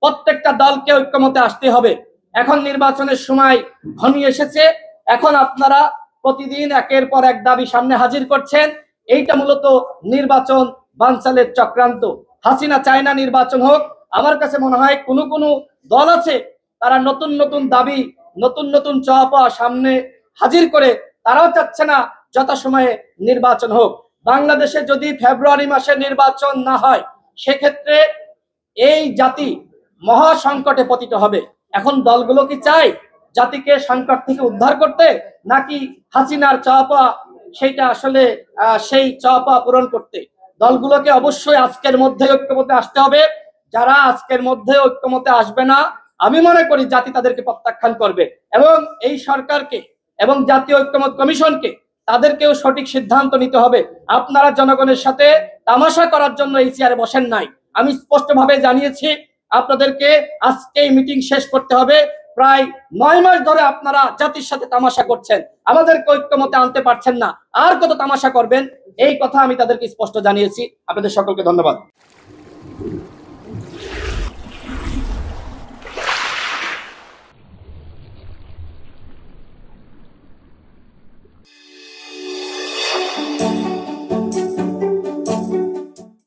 প্রত্যেকটা দলকে ঐক্যমতে আসতে হবে। এখন নির্বাচনের সময় ঘনিয়ে এসেছে। এখন আপনারা প্রতিদিন একের পর এক দাবি সামনে হাজির করছেন। এইটা মূলত নির্বাচন বানচালের চক্রান্ত। হাসিনা চায় না নির্বাচন হোক। আমার কাছে মনে হয় কোন কোন দল আছে তারা নতুন নতুন দাবি, নতুন নতুন চাওয়া সামনে হাজির করে তারাও চাচ্ছে না যথাসময়ে নির্বাচন হোক। বাংলাদেশে যদি ফেব্রুয়ারি মাসে নির্বাচন না হয়, সেক্ষেত্রে এই জাতি মহা সংকটে পতিত হবে। এখন দলগুলো কি চায় জাতিকে সংকট থেকে উদ্ধার করতে, নাকি হাসিনার চাওয়া সেটা আসলে সেই চাওয়া পূরণ করতে? দলগুলোকে অবশ্যই আজকের মধ্যে ঐক্যমতে আসতে হবে। যারা আজকের মধ্যে ঐক্যমতে আসবে না, আমি মনে করি জাতি তাদেরকে প্রত্যাখ্যান করবে। এবং এই সরকারকে এবং জাতীয় ঐক্যমত কমিশনকে তাদেরকেও সঠিক সিদ্ধান্ত নিতে হবে। আপনারা জনগণের সাথে তামাশা করার জন্য এই চেয়ারে বসেন নাই। আমি স্পষ্টভাবে জানিয়েছি আপনাদেরকে আজকে মিটিং শেষ করতে হবে। প্রায় 9 মাস ধরে আপনারা জাতির সাথে তামাশা করছেন, আমাদেরকে ঐক্যমতে আনতে পারছেন না। আর কত তামাশা করবেন, এই কথা আমি তাদেরকে স্পষ্ট জানিয়েছি। আপনাদের সকলকে ধন্যবাদ।